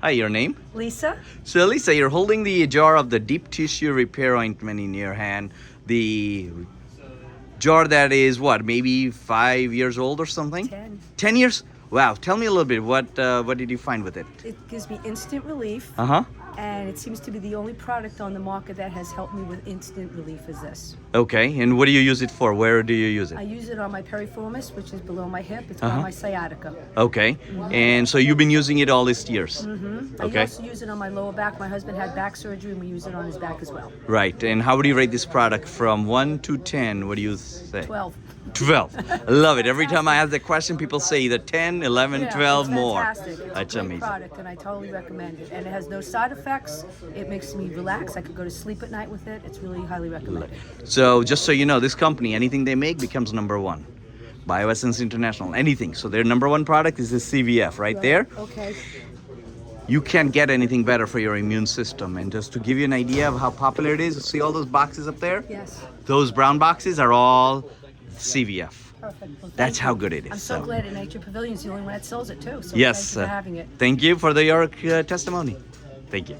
Hi, your name? Lisa? So Lisa, you're holding the jar of the deep tissue repair ointment in your hand. The jar that is what, maybe 5 years old or something? 10. 10 years? Wow. Tell me a little bit. What did you find with it? It gives me instant relief, Uh-huh. and it seems to be the only product on the market that has helped me with instant relief is this. Okay. And what do you use it for? Where do you use I it? use it on my piriformis, which is below my hip. It's Uh-huh. on my sciatica. Okay. And so you've been using it all these years? I Okay. also use it on my lower back. My husband had back surgery, and we use it on his back as well. Right. And how would you rate this product from 1 to 10? What do you say? 12. 12. I love it. Every time I ask the question, people say either 10, 11, Yeah, 12 it's more. fantastic. It's That's a great amazing. product, and I totally recommend it. And it has no side effects. It makes me relax. I could go to sleep at night with it. It's really highly recommended. So just so you know, this company, anything they make becomes number one. Bioessence International, anything. So their number one product is the CVF right there. Okay. You can't get anything better for your immune system. And just to give you an idea of how popular it is, see all those boxes up there? Yes. Those brown boxes are all CVF. Perfect. Well, That's thank how you. good it is. I'm so glad at Nature Pavilion is the only one that sells it too. So Yes. thank you for having it. Thank you for your testimony. Thank you.